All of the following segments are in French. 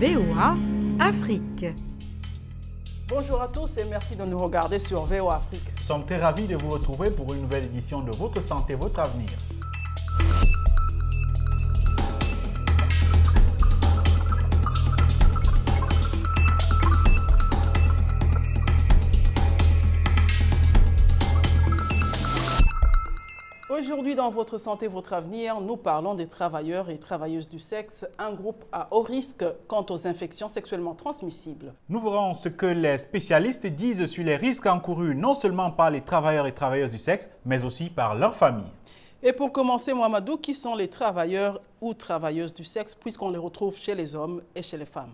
VOA Afrique. Bonjour à tous et merci de nous regarder sur VOA Afrique. Nous sommes très ravis de vous retrouver pour une nouvelle édition de Votre Santé, Votre Avenir. Aujourd'hui, dans Votre Santé, Votre Avenir, nous parlons des travailleurs et travailleuses du sexe, un groupe à haut risque quant aux infections sexuellement transmissibles. Nous verrons ce que les spécialistes disent sur les risques encourus non seulement par les travailleurs et travailleuses du sexe, mais aussi par leurs familles. Et pour commencer, Mohamedou, qui sont les travailleurs ou travailleuses du sexe, puisqu'on les retrouve chez les hommes et chez les femmes?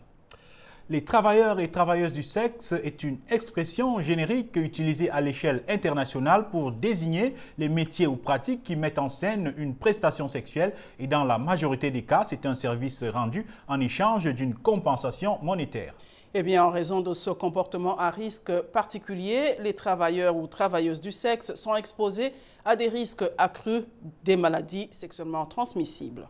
Les travailleurs et travailleuses du sexe est une expression générique utilisée à l'échelle internationale pour désigner les métiers ou pratiques qui mettent en scène une prestation sexuelle et dans la majorité des cas, c'est un service rendu en échange d'une compensation monétaire. Eh bien, en raison de ce comportement à risque particulier, les travailleurs ou travailleuses du sexe sont exposés à des risques accrus des maladies sexuellement transmissibles.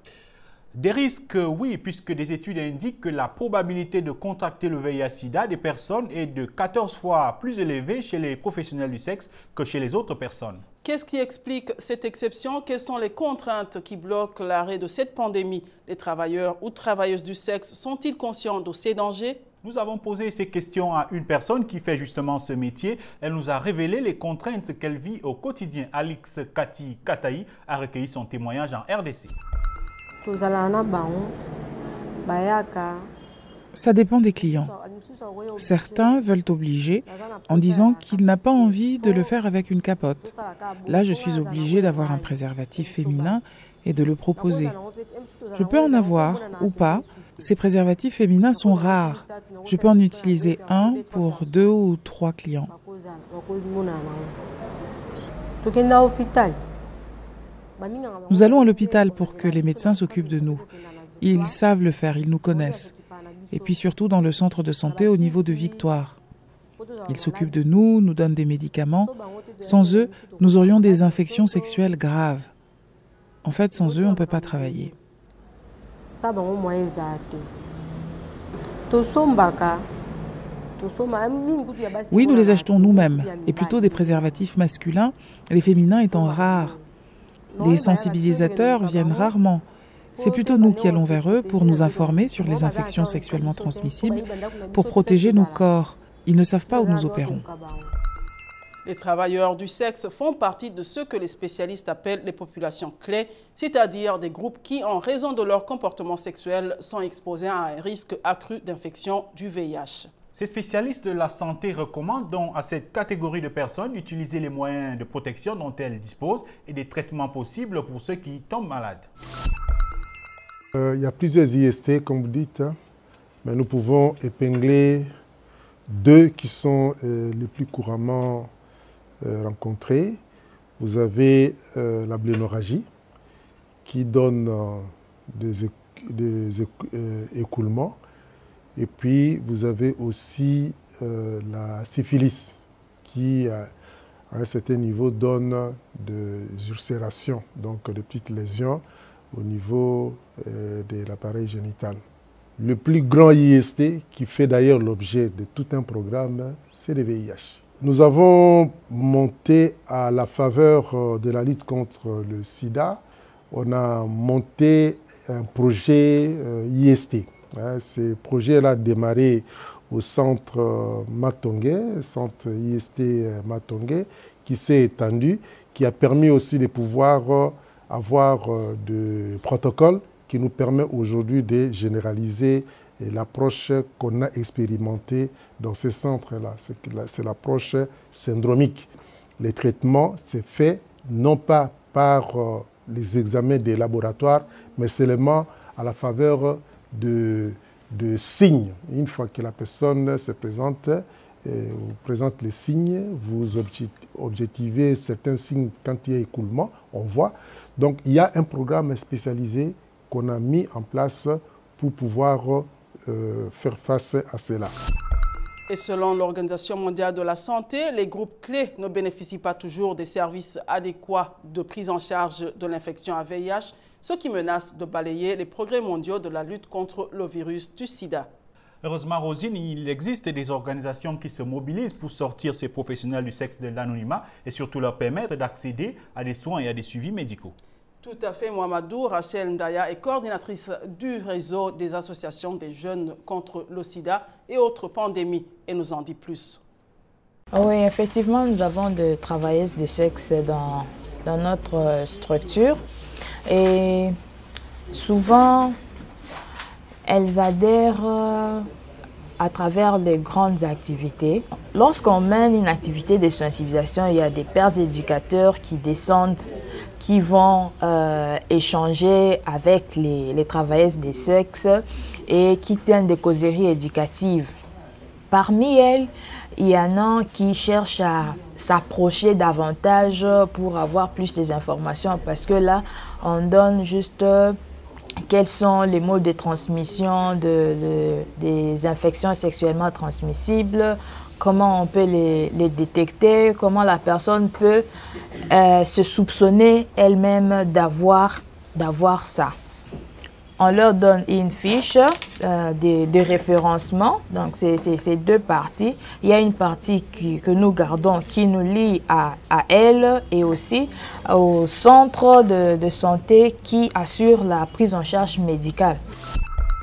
Des risques, oui, puisque des études indiquent que la probabilité de contracter le VIH-Sida des personnes est de 14 fois plus élevée chez les professionnels du sexe que chez les autres personnes. Qu'est-ce qui explique cette exception? Quelles sont les contraintes qui bloquent l'arrêt de cette pandémie? Les travailleurs ou travailleuses du sexe sont-ils conscients de ces dangers? Nous avons posé ces questions à une personne qui fait justement ce métier. Elle nous a révélé les contraintes qu'elle vit au quotidien. Alix Kati Kataï a recueilli son témoignage en RDC. Ça dépend des clients. Certains veulent obliger en disant qu'il n'a pas envie de le faire avec une capote. Là, je suis obligée d'avoir un préservatif féminin et de le proposer. Je peux en avoir ou pas. Ces préservatifs féminins sont rares. Je peux en utiliser un pour 2 ou 3 clients. Nous allons à l'hôpital pour que les médecins s'occupent de nous. Ils savent le faire, ils nous connaissent. Et puis surtout dans le centre de santé au niveau de Victoire. Ils s'occupent de nous, nous donnent des médicaments. Sans eux, nous aurions des infections sexuelles graves. En fait, sans eux, on ne peut pas travailler. Oui, nous les achetons nous-mêmes, et plutôt des préservatifs masculins, les féminins étant rares. Les sensibilisateurs viennent rarement. C'est plutôt nous qui allons vers eux pour nous informer sur les infections sexuellement transmissibles, pour protéger nos corps. Ils ne savent pas où nous opérons. Les travailleurs du sexe font partie de ce que les spécialistes appellent les populations clés, c'est-à-dire des groupes qui, en raison de leur comportement sexuel, sont exposés à un risque accru d'infection du VIH. Ces spécialistes de la santé recommandent donc à cette catégorie de personnes d'utiliser les moyens de protection dont elles disposent et des traitements possibles pour ceux qui tombent malades. Il y a plusieurs IST, comme vous dites, mais nous pouvons épingler 2 qui sont les plus couramment rencontrés. Vous avez la blénorragie qui donne des écoulements. Et puis, vous avez aussi la syphilis qui, à un certain niveau, donne des ulcérations, donc de petites lésions au niveau de l'appareil génital. Le plus grand IST, qui fait d'ailleurs l'objet de tout un programme, c'est le VIH. Nous avons monté à la faveur de la lutte contre le sida, on a monté un projet IST. Ce projet-là a démarré au centre Matongé, centre IST Matongé, qui s'est étendu, qui a permis aussi de pouvoir avoir des protocoles qui nous permet aujourd'hui de généraliser l'approche qu'on a expérimentée dans ces centres-là. C'est l'approche syndromique. Les traitements, c'est fait non pas par les examens des laboratoires, mais seulement à la faveur de signes. Une fois que la personne se présente, vous présente les signes, vous objectivez certains signes quand il y a écoulement, on voit. Donc il y a un programme spécialisé qu'on a mis en place pour pouvoir faire face à cela. Et selon l'Organisation mondiale de la santé, les groupes clés ne bénéficient pas toujours des services adéquats de prise en charge de l'infection à VIH, ce qui menace de balayer les progrès mondiaux de la lutte contre le virus du sida. Heureusement, Rosine, il existe des organisations qui se mobilisent pour sortir ces professionnels du sexe de l'anonymat et surtout leur permettre d'accéder à des soins et à des suivis médicaux. Tout à fait, Mohamedou. Rachel Ndaya est coordinatrice du réseau des associations des jeunes contre le sida et autres pandémies. Et nous en dit plus. Oui, effectivement, nous avons des travailleuses de sexe dans notre structure. Et souvent, elles adhèrent à travers les grandes activités. Lorsqu'on mène une activité de sensibilisation, il y a des pères éducateurs qui descendent, qui vont échanger avec les travailleuses des sexes et qui tiennent des causeries éducatives. Parmi elles, il y en a qui cherchent à s'approcher davantage pour avoir plus d'informations parce que là, on donne juste quels sont les modes de transmission des infections sexuellement transmissibles, comment on peut les détecter, comment la personne peut se soupçonner elle-même d'avoir ça. On leur donne une fiche de référencement, donc c'est deux parties. Il y a une partie que nous gardons qui nous lie à elle et aussi au centre de santé qui assure la prise en charge médicale.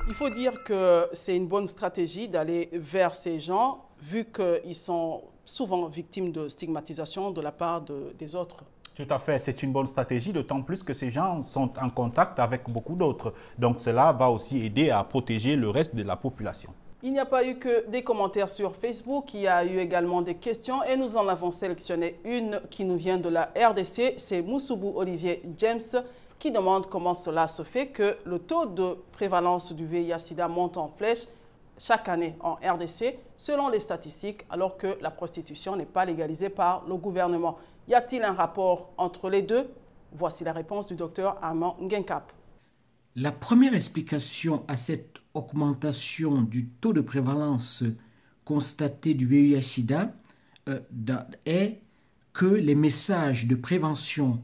Il faut dire que c'est une bonne stratégie d'aller vers ces gens, vu qu'ils sont souvent victimes de stigmatisation de la part des autres. Tout à fait, c'est une bonne stratégie, d'autant plus que ces gens sont en contact avec beaucoup d'autres. Donc cela va aussi aider à protéger le reste de la population. Il n'y a pas eu que des commentaires sur Facebook, il y a eu également des questions et nous en avons sélectionné une qui nous vient de la RDC. C'est Moussoubou Olivier James qui demande comment cela se fait que le taux de prévalence du VIH-Sida monte en flèche chaque année en RDC, selon les statistiques, alors que la prostitution n'est pas légalisée par le gouvernement. Y a-t-il un rapport entre les deux? Voici la réponse du docteur Armand Ngenkap. La première explication à cette augmentation du taux de prévalence constaté du VIH-Sida est que les messages de prévention,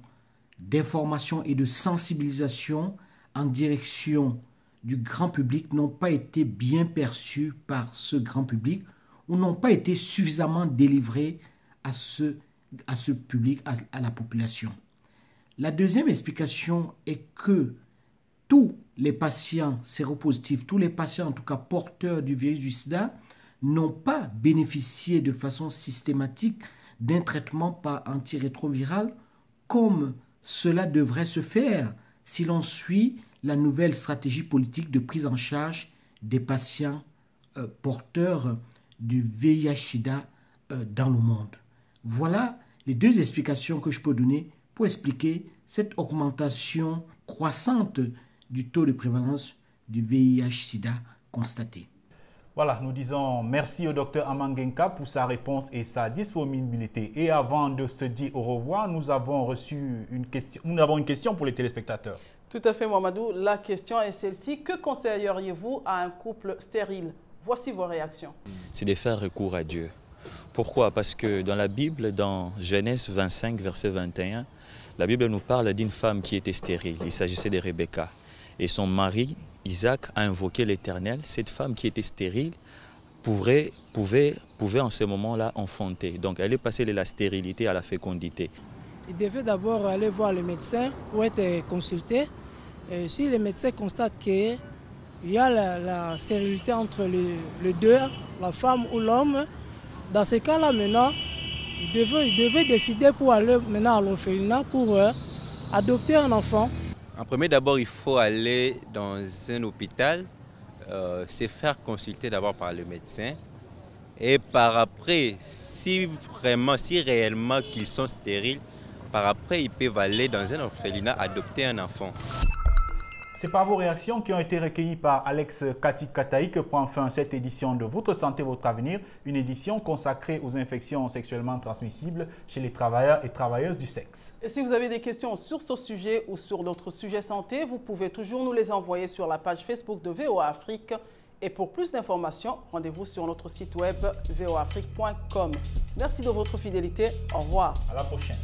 d'information et de sensibilisation en direction du grand public n'ont pas été bien perçus par ce grand public ou n'ont pas été suffisamment délivrés à ce public, à la population. La deuxième explication est que tous les patients séropositifs, tous les patients en tout cas porteurs du virus du sida, n'ont pas bénéficié de façon systématique d'un traitement par antirétroviral comme cela devrait se faire si l'on suit la nouvelle stratégie politique de prise en charge des patients porteurs du VIH-Sida dans le monde. Voilà les deux explications que je peux donner pour expliquer cette augmentation croissante du taux de prévalence du VIH-Sida constaté. Voilà, nous disons merci au docteur Armand Ngenkap pour sa réponse et sa disponibilité. Et avant de se dire au revoir, nous avons reçu une question pour les téléspectateurs. Tout à fait, Mohamedou. La question est celle-ci. Que conseilleriez-vous à un couple stérile? Voici vos réactions. C'est de faire recours à Dieu. Pourquoi? Parce que dans la Bible, dans Genèse 25, verset 21, la Bible nous parle d'une femme qui était stérile. Il s'agissait de Rebecca. Et son mari, Isaac, a invoqué l'Éternel. Cette femme qui était stérile pouvait en ce moment-là enfanter. Donc elle est passée de la stérilité à la fécondité. Il devait d'abord aller voir le médecin pour être consulté. Et si le médecin constate qu'il y a la stérilité entre les deux, la femme ou l'homme, dans ce cas-là, maintenant, il devait décider pour aller maintenant à l'orphelinat pour adopter un enfant. En premier, d'abord, il faut aller dans un hôpital, se faire consulter d'abord par le médecin. Et par après, si réellement qu'ils sont stériles, par après, ils peuvent aller dans un orphelinat adopter un enfant. C'est par vos réactions qui ont été recueillies par Alex Kataï que prend fin cette édition de Votre Santé, Votre Avenir, une édition consacrée aux infections sexuellement transmissibles chez les travailleurs et travailleuses du sexe. Et si vous avez des questions sur ce sujet ou sur d'autres sujets santé, vous pouvez toujours nous les envoyer sur la page Facebook de VOA Afrique. Et pour plus d'informations, rendez-vous sur notre site web voaafrique.com. Merci de votre fidélité. Au revoir. À la prochaine.